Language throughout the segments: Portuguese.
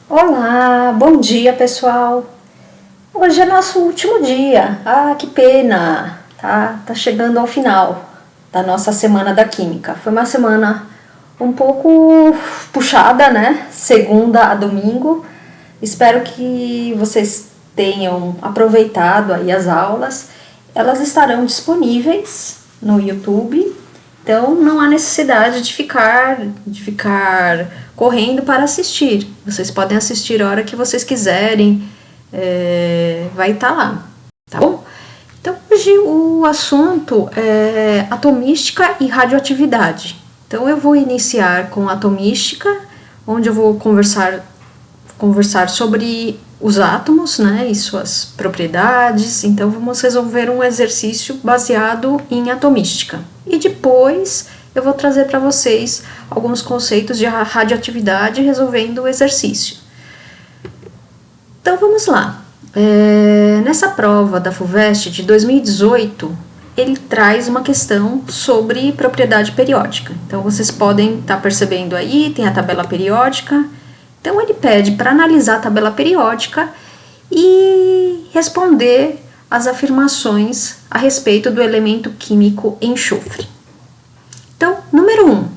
Olá, bom dia pessoal. Hoje é nosso último dia. Que pena. Tá chegando ao final da nossa semana da Química. Foi uma semana um pouco puxada, né? Segunda a domingo. Espero que vocês tenham aproveitado aí as aulas. Elas estarão disponíveis no YouTube. Então não há necessidade de ficar correndo para assistir. Vocês podem assistir a hora que vocês quiserem, vai estar lá, tá bom? Então hoje o assunto é atomística e radioatividade. Então eu vou iniciar com atomística, onde eu vou conversar sobre os átomos, né, e suas propriedades. Então vamos resolver um exercício baseado em atomística. E depois eu vou trazer para vocês alguns conceitos de radioatividade resolvendo o exercício. Então vamos lá. Nessa prova da FUVEST de 2018, ele traz uma questão sobre propriedade periódica. Então vocês podem estar percebendo aí, tem a tabela periódica. Então ele pede para analisar a tabela periódica e responder as afirmações a respeito do elemento químico enxofre. Então, número 1.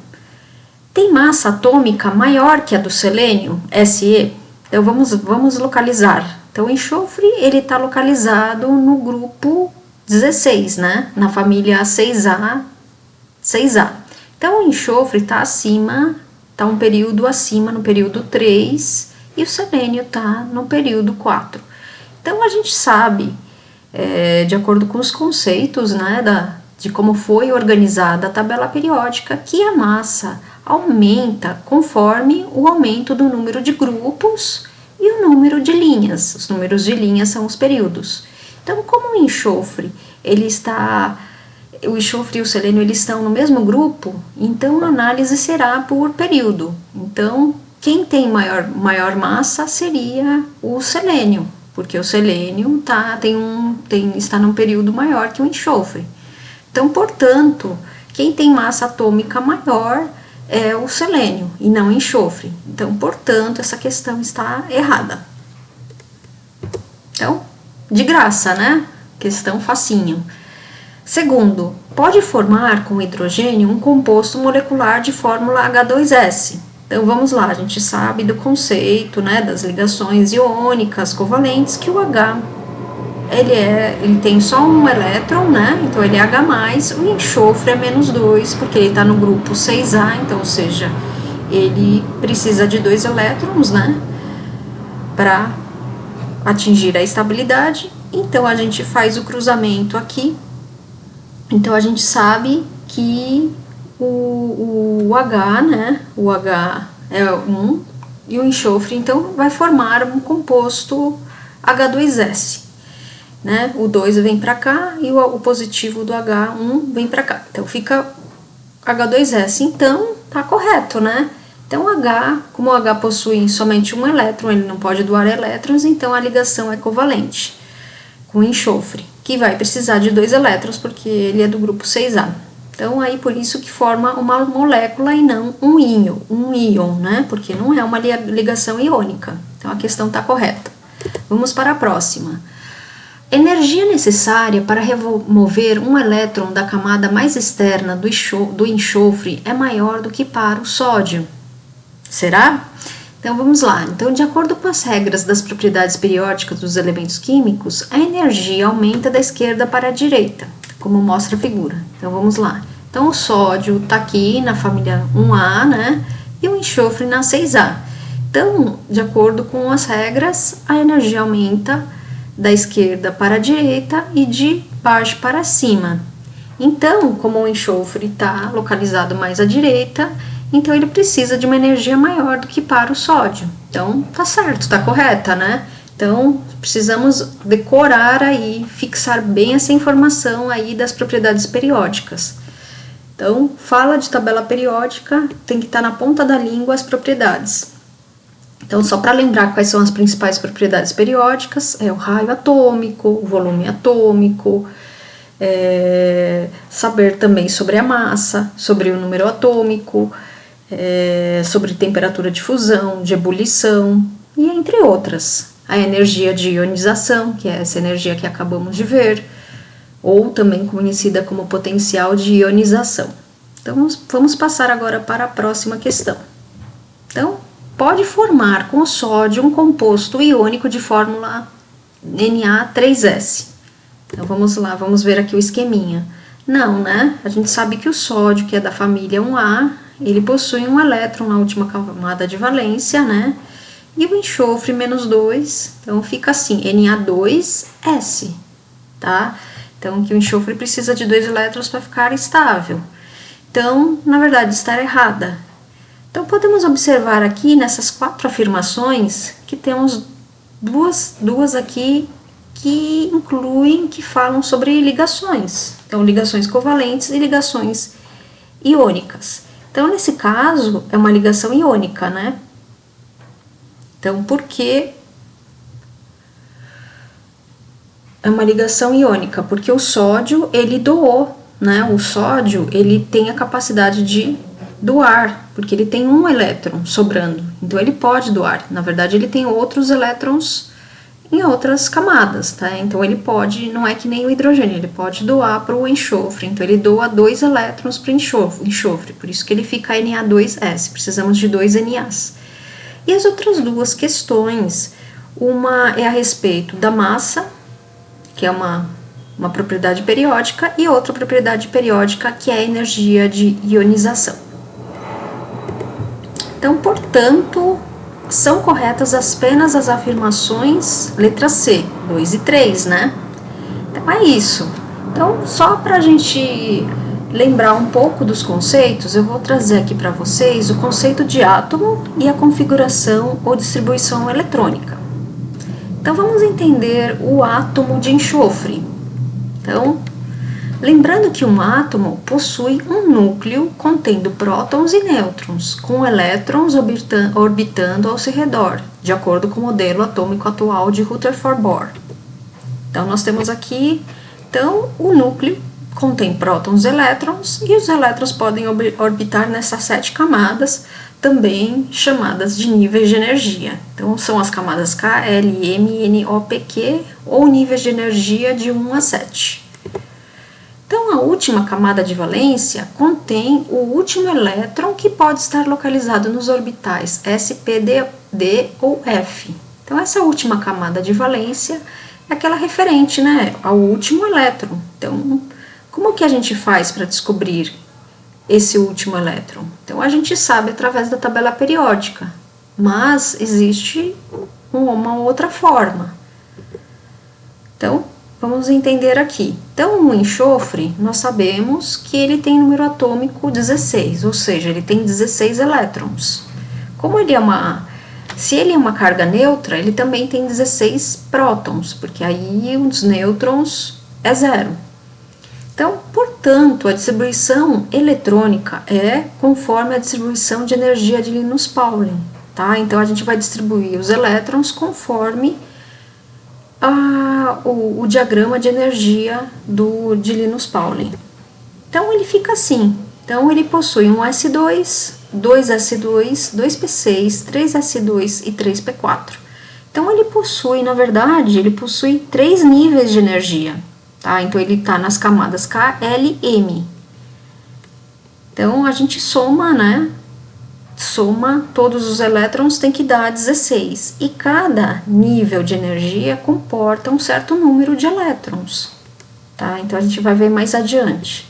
Tem massa atômica maior que a do selênio, Se? Então vamos localizar. Então o enxofre ele está localizado no grupo 16, né? Na família 6A. Então o enxofre está acima, está um período acima, no período 3, e o selênio está no período 4. Então a gente sabe, de acordo com os conceitos, né, de como foi organizada a tabela periódica, que a massa aumenta conforme o aumento do número de grupos e o número de linhas. Os números de linhas são os períodos. Então, como o enxofre e o selênio eles estão no mesmo grupo, então a análise será por período. Então, quem tem maior massa seria o selênio, porque o selênio está num período maior que o enxofre. Então, portanto, quem tem massa atômica maior é o selênio e não o enxofre. Então, portanto, essa questão está errada. Então, de graça, né? Questão facinho. Segundo, pode formar com hidrogênio um composto molecular de fórmula H2S. Então, vamos lá, a gente sabe do conceito, né, das ligações iônicas covalentes, que o H ele tem só um elétron, né? Então ele é H+, o enxofre é -2, porque ele está no grupo 6A, então, ou seja, ele precisa de 2 elétrons, né? Para atingir a estabilidade. Então a gente faz o cruzamento aqui. Então a gente sabe que o H, né? O H é 1 e o enxofre, então, vai formar um composto H2S. Né? O 2 vem para cá e o positivo do H1 vem para cá. Então fica H2S. Então tá correto, né? Então como o H possui somente um elétron, ele não pode doar elétrons, então a ligação é covalente com o enxofre, que vai precisar de 2 elétrons porque ele é do grupo 6A. Então aí por isso que forma uma molécula e não um íon, né? Porque não é uma ligação iônica. Então a questão tá correta. Vamos para a próxima. Energia necessária para remover um elétron da camada mais externa do enxofre é maior do que para o sódio. Será? Então vamos lá. Então, de acordo com as regras das propriedades periódicas dos elementos químicos, a energia aumenta da esquerda para a direita, como mostra a figura. Então vamos lá. Então o sódio está aqui na família 1A, né? E o enxofre na 6A. Então, de acordo com as regras, a energia aumenta da esquerda para a direita e de baixo para cima. Então, como o enxofre está localizado mais à direita, então ele precisa de uma energia maior do que para o sódio. Então, tá certo, tá correta, né? Então, precisamos decorar aí, fixar bem essa informação aí das propriedades periódicas. Então, fala de tabela periódica, tem que estar na ponta da língua as propriedades. Então, só para lembrar quais são as principais propriedades periódicas, é o raio atômico, o volume atômico, saber também sobre a massa, sobre o número atômico, sobre temperatura de fusão, de ebulição, e entre outras. A energia de ionização, que é essa energia que acabamos de ver, ou também conhecida como potencial de ionização. Então, vamos passar agora para a próxima questão. Então, pode formar com o sódio um composto iônico de fórmula Na3S. Então, vamos lá, vamos ver aqui o esqueminha. Não, né? A gente sabe que o sódio, que é da família 1A, ele possui um elétron na última camada de valência, né? E o enxofre -2, então fica assim, Na2S, tá? Então, que o enxofre precisa de 2 elétrons para ficar estável. Então, na verdade, está errada. Então, podemos observar aqui nessas 4 afirmações que temos duas aqui que incluem, que falam sobre ligações. Então, ligações covalentes e ligações iônicas. Então, nesse caso, é uma ligação iônica, né? Então, por que é uma ligação iônica? Porque o sódio, ele doou, né? O sódio, ele tem a capacidade de doar, porque ele tem um elétron sobrando. Então, ele pode doar. Na verdade, ele tem outros elétrons em outras camadas, tá? Então, ele pode, não é que nem o hidrogênio, ele pode doar para o enxofre. Então, ele doa 2 elétrons para o enxofre. Por isso que ele fica Na2S. Precisamos de 2 NAs. E as outras 2 questões, uma é a respeito da massa, que é uma propriedade periódica, e outra propriedade periódica, que é a energia de ionização. Então, portanto, são corretas apenas as afirmações letra C, 2 e 3, né? Então, é isso. Então, só para a gente lembrar um pouco dos conceitos, eu vou trazer aqui para vocês o conceito de átomo e a configuração ou distribuição eletrônica. Então, vamos entender o átomo de enxofre. Então, lembrando que um átomo possui um núcleo contendo prótons e nêutrons, com elétrons orbitando ao seu redor, de acordo com o modelo atômico atual de Rutherford Bohr. Então, nós temos aqui, o núcleo contém prótons e elétrons, e os elétrons podem orbitar nessas 7 camadas, também chamadas de níveis de energia. Então, são as camadas K, L, M, N, O, P, Q, ou níveis de energia de 1 a 7. Então, a última camada de valência contém o último elétron que pode estar localizado nos orbitais S, P, D ou F. Então, essa última camada de valência é aquela referente, né, ao último elétron. Então, como que a gente faz para descobrir esse último elétron? Então, a gente sabe através da tabela periódica, mas existe uma outra forma. Então, vamos entender aqui. Então, o enxofre, nós sabemos que ele tem número atômico 16, ou seja, ele tem 16 elétrons. Como ele se ele é uma carga neutra, ele também tem 16 prótons, porque aí os nêutrons é 0. Então, portanto, a distribuição eletrônica é conforme a distribuição de energia de Linus Pauling, tá? Então, a gente vai distribuir os elétrons conforme o diagrama de energia de Linus Pauling. Então, ele fica assim. Então, ele possui um S2, 2S2, 2P6, 3S2 e 3P4. Então, ele possui, na verdade, 3 níveis de energia. Tá? Então, ele está nas camadas K, L e M. Então, a gente soma, né? Soma todos os elétrons, tem que dar 16. E cada nível de energia comporta um certo número de elétrons. Tá? Então, a gente vai ver mais adiante.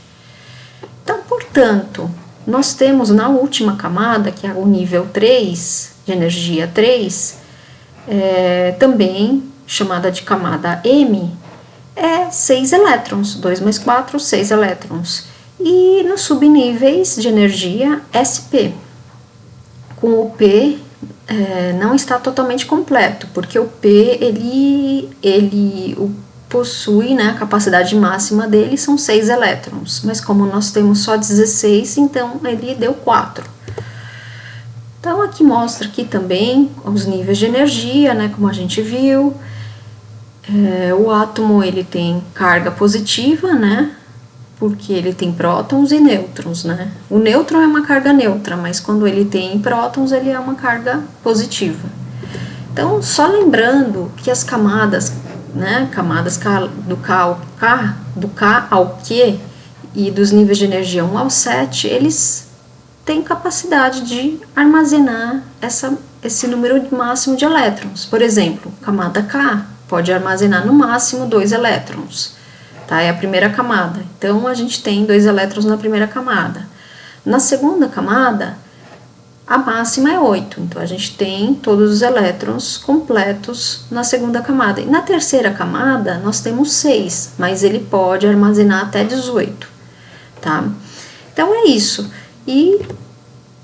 Então, portanto, nós temos na última camada, que é o nível 3, de energia 3, também chamada de camada M, 6 elétrons, 2 mais 4, 6 elétrons. E nos subníveis de energia SP, com o P não está totalmente completo, porque o P ele possui, né, a capacidade máxima dele são 6 elétrons, mas como nós temos só 16, então ele deu 4. Então, aqui mostra aqui também os níveis de energia, né, como a gente viu. O átomo, ele tem carga positiva, né, porque ele tem prótons e nêutrons, né. O nêutron é uma carga neutra, mas quando ele tem prótons, ele é uma carga positiva. Então, só lembrando que as camadas, né, do K ao Q e dos níveis de energia 1 ao 7, eles têm capacidade de armazenar esse número máximo de elétrons. Por exemplo, camada K pode armazenar no máximo 2 elétrons, tá? É a primeira camada. Então, a gente tem 2 elétrons na primeira camada. Na segunda camada, a máxima é 8, então a gente tem todos os elétrons completos na segunda camada. E na terceira camada, nós temos 6, mas ele pode armazenar até 18, tá? Então, é isso. E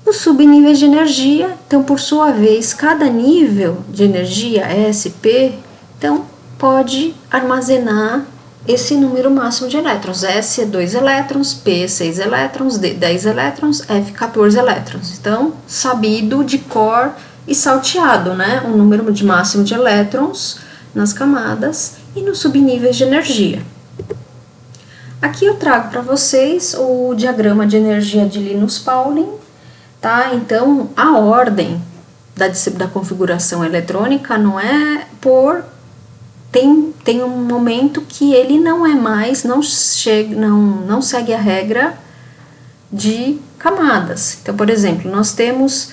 os subníveis de energia, então, por sua vez, cada nível de energia, S, P, então, pode armazenar esse número máximo de elétrons. S é 2 elétrons, P 6 elétrons, D 10 elétrons, F 14 elétrons. Então, sabido de cor e salteado, né? O número de máximo de elétrons nas camadas e nos subníveis de energia. Aqui eu trago para vocês o diagrama de energia de Linus Pauling, tá? Então, a ordem da configuração eletrônica não é por... Tem um momento que ele não é mais, não segue a regra de camadas. Então, por exemplo, nós temos,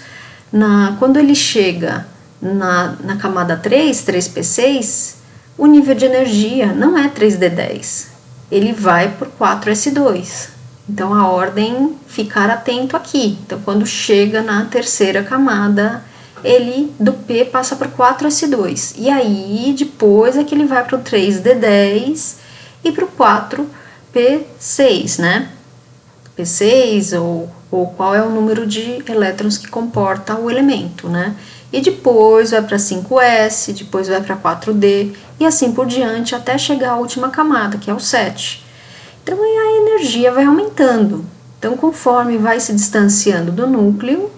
quando ele chega na camada 3P6, o nível de energia não é 3D10, ele vai por 4S2. Então, a ordem, ficar atento aqui. Então, quando chega na terceira camada, ele do P passa para o 4S2. E aí, depois é que ele vai para o 3D10 e para o 4P6, né? P6 ou qual é o número de elétrons que comporta o elemento, né? E depois vai para 5S, depois vai para 4D e assim por diante até chegar à última camada, que é o 7. Então, aí a energia vai aumentando. Então, conforme vai se distanciando do núcleo,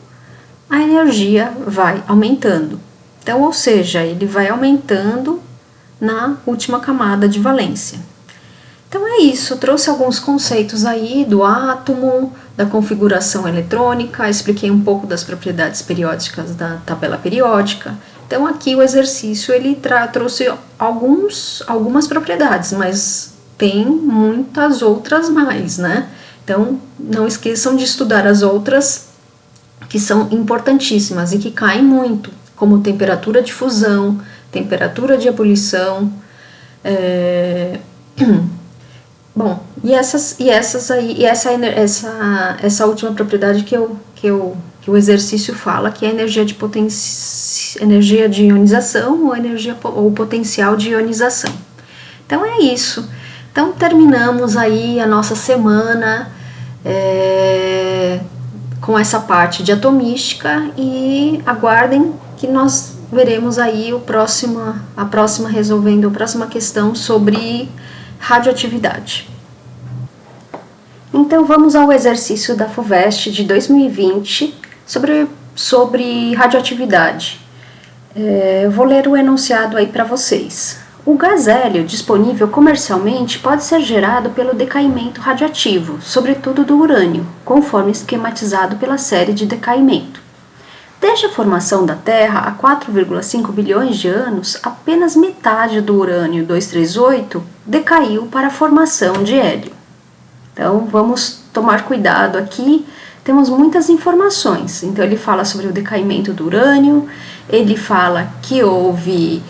a energia vai aumentando. Então, ou seja, ele vai aumentando na última camada de valência. Então, é isso. Eu trouxe alguns conceitos aí do átomo, da configuração eletrônica, expliquei um pouco das propriedades periódicas da tabela periódica. Então, aqui o exercício, ele trouxe algumas propriedades, mas tem muitas outras mais, né? Então, não esqueçam de estudar as outras que são importantíssimas e que caem muito, como temperatura de fusão, temperatura de ebulição, bom, essa última propriedade que o exercício fala, que é a energia de ionização ou potencial de ionização. Então é isso. Então terminamos aí a nossa semana com essa parte de atomística e aguardem que nós veremos aí a próxima questão sobre radioatividade. Então vamos ao exercício da FUVEST de 2020 sobre radioatividade. Eu vou ler o enunciado aí para vocês. O gás hélio disponível comercialmente pode ser gerado pelo decaimento radioativo, sobretudo do urânio, conforme esquematizado pela série de decaimento. Desde a formação da Terra há 4,5 bilhões de anos, apenas metade do urânio 238 decaiu para a formação de hélio. Então vamos tomar cuidado aqui, temos muitas informações. Então ele fala sobre o decaimento do urânio, ele fala que houve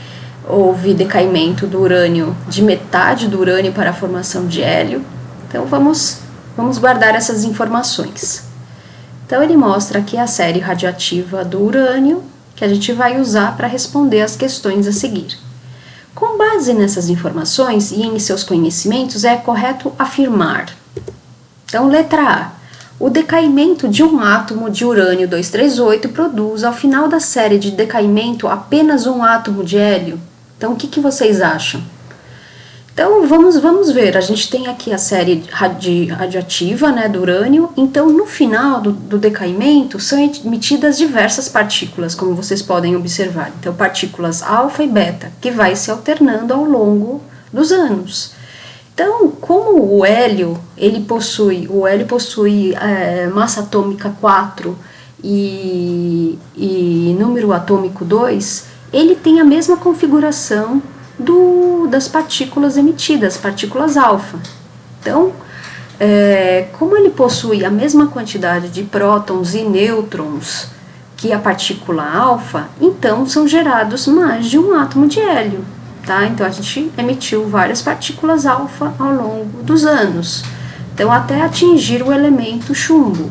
decaimento do urânio, de metade do urânio para a formação de hélio. Então vamos guardar essas informações. Então ele mostra aqui a série radioativa do urânio, que a gente vai usar para responder as questões a seguir. Com base nessas informações e em seus conhecimentos, é correto afirmar. Então, letra A. O decaimento de um átomo de urânio 238 produz, ao final da série de decaimento, apenas um átomo de hélio? Então, o que vocês acham? Então, vamos ver. A gente tem aqui a série radioativa, né, do urânio. Então, no final do decaimento, são emitidas diversas partículas, como vocês podem observar. Então, partículas alfa e beta, que vai se alternando ao longo dos anos. Então, como o hélio possui massa atômica 4 e número atômico 2, ele tem a mesma configuração das partículas emitidas, partículas alfa. Então, como ele possui a mesma quantidade de prótons e nêutrons que a partícula alfa, então são gerados mais de um átomo de hélio, tá? Então a gente emitiu várias partículas alfa ao longo dos anos, então até atingir o elemento chumbo.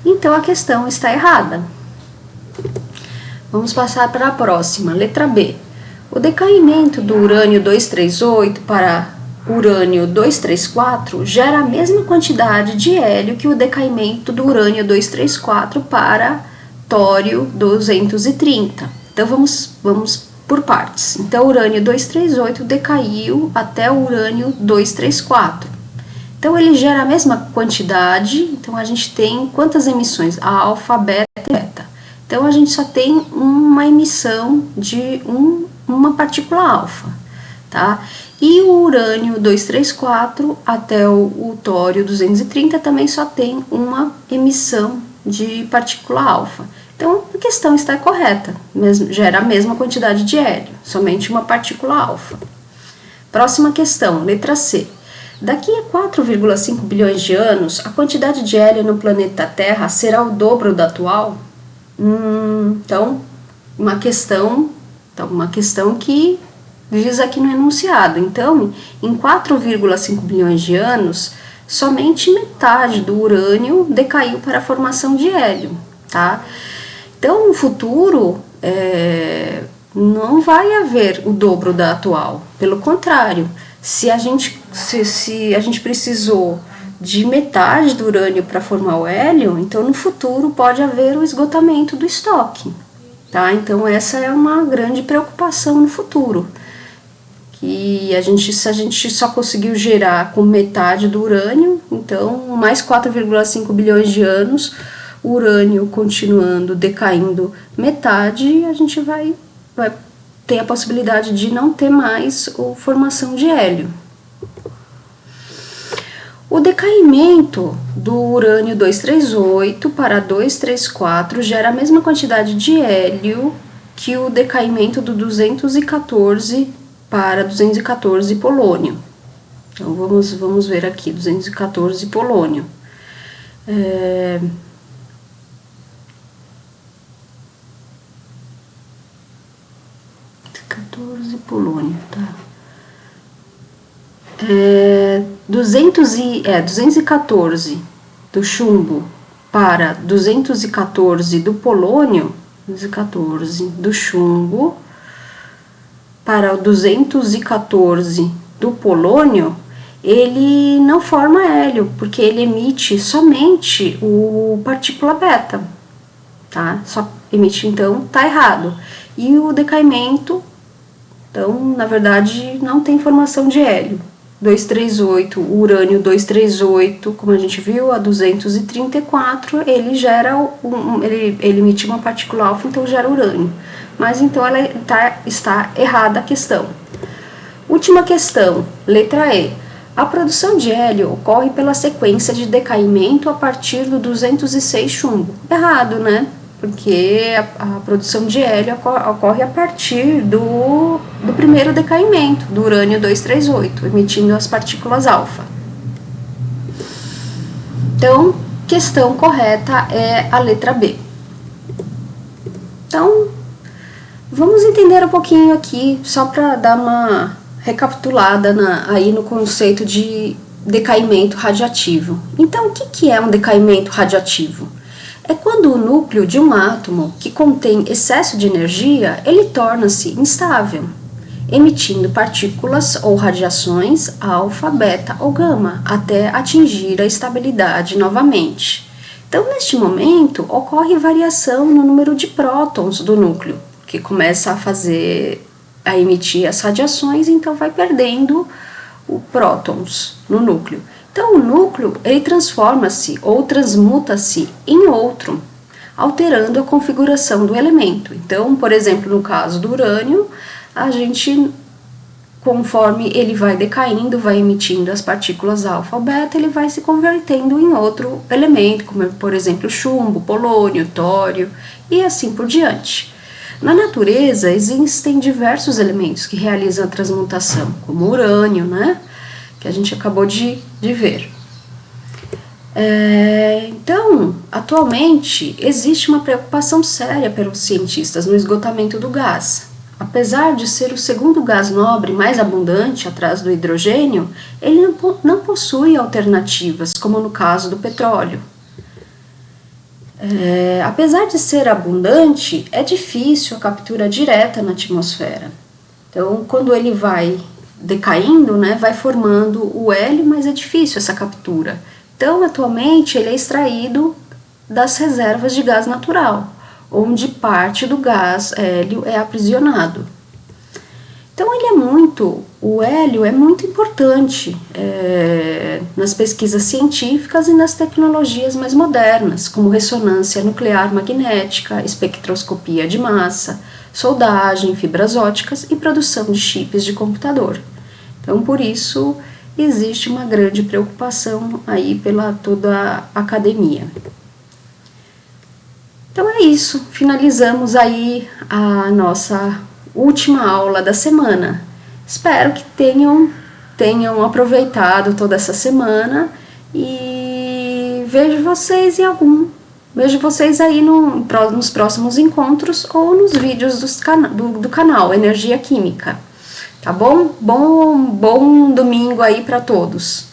Então a questão está errada. Vamos passar para a próxima, letra B. O decaimento do urânio 238 para urânio 234 gera a mesma quantidade de hélio que o decaimento do urânio 234 para tório 230. Então vamos por partes. Então o urânio 238 decaiu até o urânio 234. Então ele gera a mesma quantidade, então a gente tem quantas emissões? Alfa, beta e beta. Então a gente só tem uma emissão de uma partícula alfa, tá? E o urânio 234 até o tório 230 também só tem uma emissão de partícula alfa. Então a questão está correta, gera a mesma quantidade de hélio, somente uma partícula alfa. Próxima questão, letra C. Daqui a 4,5 bilhões de anos, a quantidade de hélio no planeta Terra será o dobro da atual? Então, uma questão que diz aqui no enunciado. Então, em 4,5 bilhões de anos, somente metade do urânio decaiu para a formação de hélio, tá? Então, no futuro, não vai haver o dobro da atual. Pelo contrário, se a gente precisou de metade do urânio para formar o hélio, então no futuro pode haver o esgotamento do estoque, tá? Então essa é uma grande preocupação no futuro, que se a gente só conseguiu gerar com metade do urânio, então mais 4,5 bilhões de anos, o urânio continuando decaindo metade, a gente vai ter a possibilidade de não ter mais a formação de hélio. O decaimento do urânio 238 para 234 gera a mesma quantidade de hélio que o decaimento do 214 para 214 polônio. Então vamos ver aqui, 214 polônio. 14 polônio, tá? 214 do chumbo para 214 do polônio, 214 do chumbo para o 214 do polônio, ele não forma hélio, porque ele emite somente o partícula beta, tá? Só emite, então, tá errado. E o decaimento, então, na verdade, não tem formação de hélio. 238, o urânio 238, como a gente viu, a 234, ele gera, ele emite uma partícula alfa, então gera urânio. Mas então está errada a questão. Última questão, letra E. A produção de hélio ocorre pela sequência de decaimento a partir do 206 chumbo. Errado, né? Porque a produção de hélio ocorre a partir do primeiro decaimento, do urânio 238, emitindo as partículas alfa. Então, questão correta é a letra B. Então, vamos entender um pouquinho aqui, só para dar uma recapitulada aí no conceito de decaimento radiativo. Então, o que é um decaimento radiativo? É quando o núcleo de um átomo que contém excesso de energia, ele torna-se instável, emitindo partículas ou radiações alfa, beta ou gama, até atingir a estabilidade novamente. Então, neste momento, ocorre variação no número de prótons do núcleo, que começa a emitir as radiações, então vai perdendo os prótons no núcleo. Então, o núcleo, ele transforma-se ou transmuta-se em outro, alterando a configuração do elemento. Então, por exemplo, no caso do urânio, a gente, conforme ele vai decaindo, vai emitindo as partículas alfa ou beta, ele vai se convertendo em outro elemento, como, por exemplo, chumbo, polônio, tório e assim por diante. Na natureza existem diversos elementos que realizam a transmutação, como o urânio, né? Que a gente acabou de ver. Então, atualmente, existe uma preocupação séria pelos cientistas no esgotamento do gás. Apesar de ser o segundo gás nobre mais abundante atrás do hidrogênio, ele não possui alternativas, como no caso do petróleo. Apesar de ser abundante, é difícil a captura direta na atmosfera. Então, quando ele vai decaindo, né, vai formando o hélio, mas é difícil essa captura. Então, atualmente, ele é extraído das reservas de gás natural, onde parte do gás hélio é aprisionado. Então, o hélio é muito importante nas pesquisas científicas e nas tecnologias mais modernas, como ressonância nuclear magnética, espectroscopia de massa, soldagem, fibras óticas e produção de chips de computador. Então, por isso, existe uma grande preocupação aí pela toda a academia. Então é isso, finalizamos aí a nossa última aula da semana. Espero que tenham aproveitado toda essa semana e vejo vocês aí nos próximos encontros ou nos vídeos do canal Energia Química. Tá bom? Bom domingo aí para todos.